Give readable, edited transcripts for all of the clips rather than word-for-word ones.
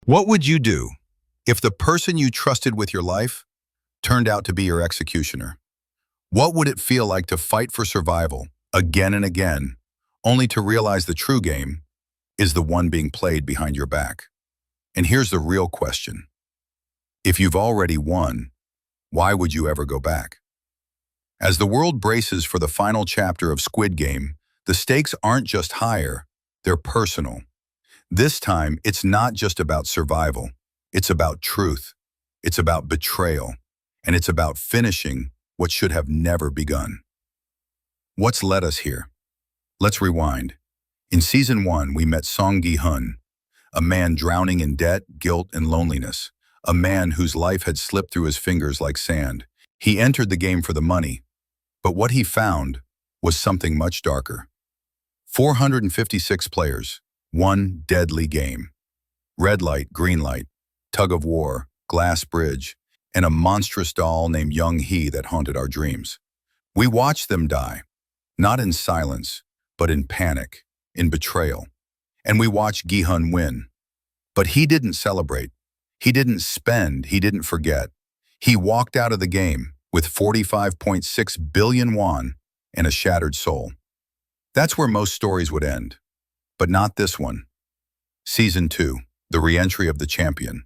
What would you do if the person you trusted with your life turned out to be your executioner? What would it feel like to fight for survival again and again, only to realize the true game is the one being played behind your back? And here's the real question. If you've already won, why would you ever go back? As the world braces for the final chapter of Squid Game, the stakes aren't just higher, they're personal. This time, it's not just about survival. It's about truth. It's about betrayal. And it's about finishing what should have never begun. What's led us here? Let's rewind. In Season 1, we met Gi-hun, a man drowning in debt, guilt, and loneliness. A man whose life had slipped through his fingers like sand. He entered the game for the money, but what he found was something much darker. 456 players. One deadly game. Red light, green light, tug of war, glass bridge, and a monstrous doll named Gi-hun that haunted our dreams. We watched them die, not in silence, but in panic, in betrayal. And we watched Gi-hun win. But he didn't celebrate. He didn't spend. He didn't forget. He walked out of the game with 45.6 billion won and a shattered soul. That's where most stories would end. But not this one. Season 2, the re-entry of the champion.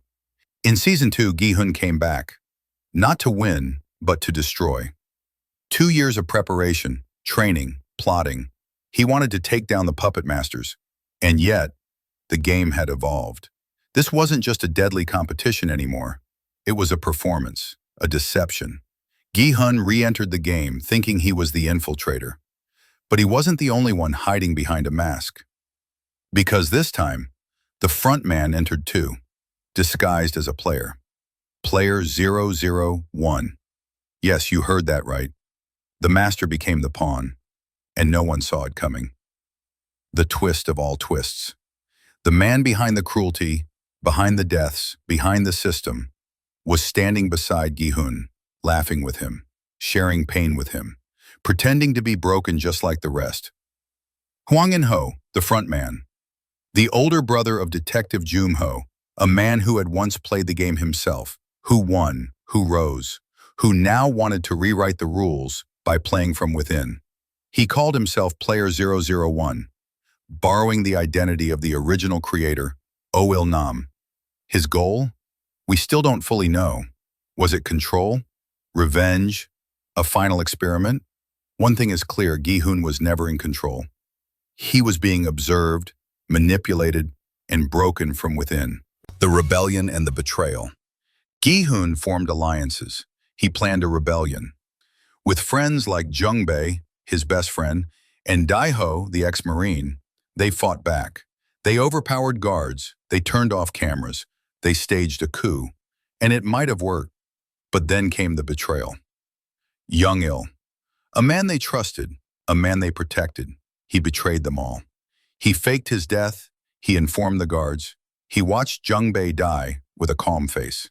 In Season 2, Gi-hun came back, not to win, but to destroy. 2 years of preparation, training, plotting. He wanted to take down the puppet masters, and yet, the game had evolved. This wasn't just a deadly competition anymore. It was a performance, a deception. Gi-hun re-entered the game thinking he was the infiltrator. But he wasn't the only one hiding behind a mask. Because this time, the front man entered too, disguised as a player. Player 001. Yes, you heard that right. The master became the pawn, and no one saw it coming. The twist of all twists. The man behind the cruelty, behind the deaths, behind the system, was standing beside Gi-hun, laughing with him, sharing pain with him, pretending to be broken just like the rest. Hwang-in-ho, the front man. The older brother of Detective Jung-ho, a man who had once played the game himself, who won, who rose, who now wanted to rewrite the rules by playing from within. He called himself Player 001, borrowing the identity of the original creator, Oh-il-nam. His goal? We still don't fully know. Was it control? Revenge? A final experiment? One thing is clear, Gi-hun was never in control. He was being observed, manipulated, and broken from within. The rebellion and the betrayal. Gi-hun formed alliances. He planned a rebellion. With friends like Jung-bae, his best friend, and Dae-ho, the ex-Marine, they fought back. They overpowered guards. They turned off cameras. They staged a coup. And it might have worked. But then came the betrayal. Jung-il, a man they trusted, a man they protected. He betrayed them all. He faked his death, he informed the guards, he watched Jung-bae die with a calm face.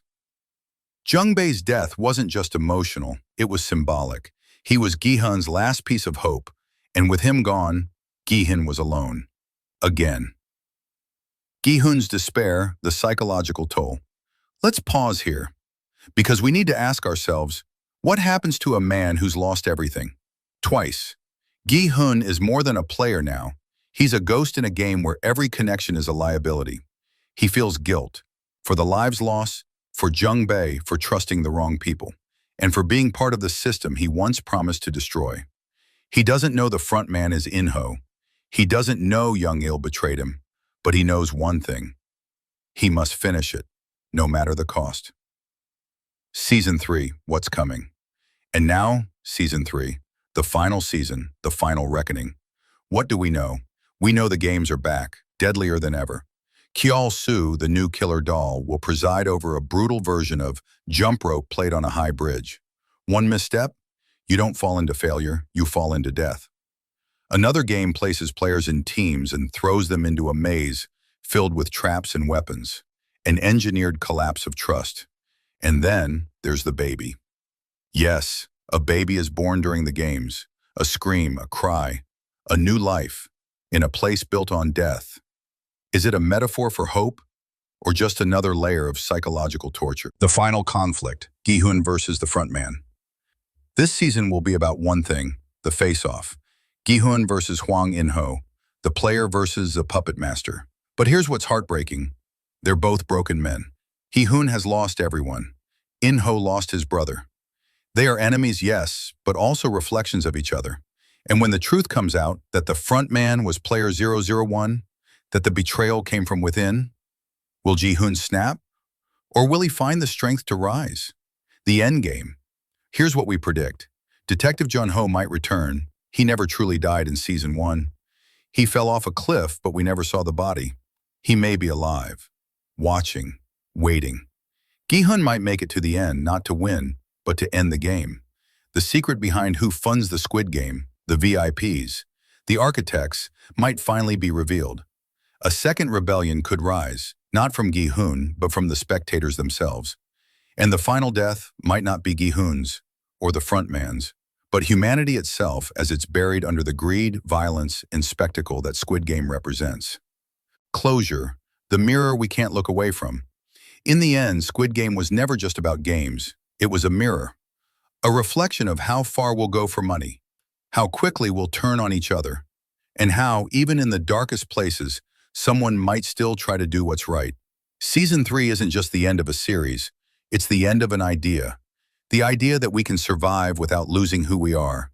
Jung-bae's death wasn't just emotional, it was symbolic. He was Gi-hun's last piece of hope, and with him gone, Gi-hun was alone. Again. Gi-hun's despair, the psychological toll. Let's pause here, because we need to ask ourselves, what happens to a man who's lost everything? Twice. Gi-hun is more than a player now. He's a ghost in a game where every connection is a liability. He feels guilt for the lives lost, for Jung-bae for trusting the wrong people, and for being part of the system he once promised to destroy. He doesn't know the front man is In-ho. He doesn't know Jung-il betrayed him, but he knows one thing. He must finish it, no matter the cost. Season 3, what's coming? And now, Season 3, the final season, the final reckoning. What do we know? We know the games are back, deadlier than ever. Kyeol-soo, the new killer doll, will preside over a brutal version of jump rope played on a high bridge. One misstep, you don't fall into failure, you fall into death. Another game places players in teams and throws them into a maze filled with traps and weapons, an engineered collapse of trust. And then there's the baby. Yes, a baby is born during the games, a scream, a cry, a new life, in a place built on death. Is it a metaphor for hope or just another layer of psychological torture. The final conflict, Gi-hun versus the frontman. This season will be about one thing, the face-off. Gi-hun versus Hwang In-ho, the player versus the puppet master. But here's what's heartbreaking. They're both broken men. Gi-hun has lost everyone. In-ho lost his brother. They are enemies, yes, but also reflections of each other. And when the truth comes out that the front man was player 001, that the betrayal came from within, will Gi-hun snap? Or will he find the strength to rise? The endgame. Here's what we predict. Detective Jun-ho might return. He never truly died in season 1. He fell off a cliff, but we never saw the body. He may be alive, watching, waiting. Gi-hun might make it to the end, not to win, but to end the game. The secret behind who funds the Squid Game, the VIPs, the architects, might finally be revealed. A second rebellion could rise, not from Gi-hun, but from the spectators themselves. And the final death might not be Gi-hun's or the frontman's, but humanity itself as it's buried under the greed, violence, and spectacle that Squid Game represents. Closure, the mirror we can't look away from. In the end, Squid Game was never just about games. It was a mirror, a reflection of how far we'll go for money, how quickly we'll turn on each other, and how, even in the darkest places, someone might still try to do what's right. Season 3 isn't just the end of a series, it's the end of an idea. The idea that we can survive without losing who we are.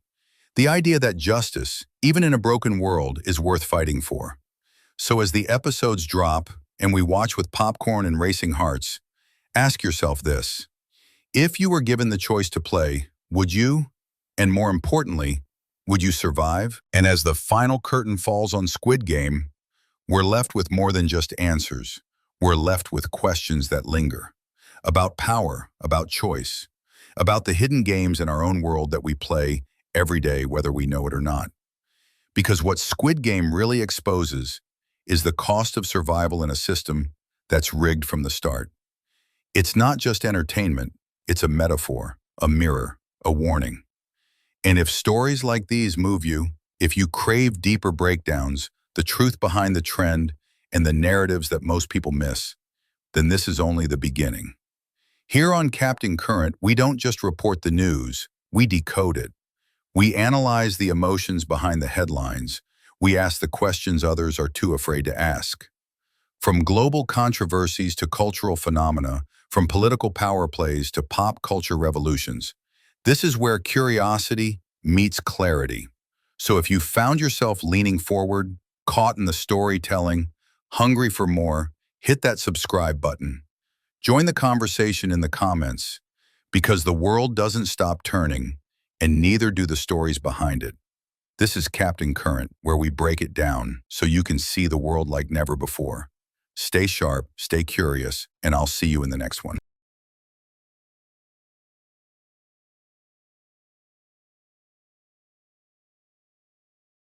The idea that justice, even in a broken world, is worth fighting for. So as the episodes drop and we watch with popcorn and racing hearts, ask yourself this. If you were given the choice to play, would you? And more importantly, would you survive? And as the final curtain falls on Squid Game, we're left with more than just answers. We're left with questions that linger. About power, about choice, about the hidden games in our own world that we play every day, whether we know it or not. Because what Squid Game really exposes is the cost of survival in a system that's rigged from the start. It's not just entertainment, it's a metaphor, a mirror, a warning. And if stories like these move you, if you crave deeper breakdowns, the truth behind the trend, and the narratives that most people miss, then this is only the beginning. Here on Captain Current, we don't just report the news, we decode it. We analyze the emotions behind the headlines. We ask the questions others are too afraid to ask. From global controversies to cultural phenomena, from political power plays to pop culture revolutions, this is where curiosity meets clarity. So if you found yourself leaning forward, caught in the storytelling, hungry for more, hit that subscribe button. Join the conversation in the comments, because the world doesn't stop turning, and neither do the stories behind it. This is Captain Current, where we break it down so you can see the world like never before. Stay sharp, stay curious, and I'll see you in the next one.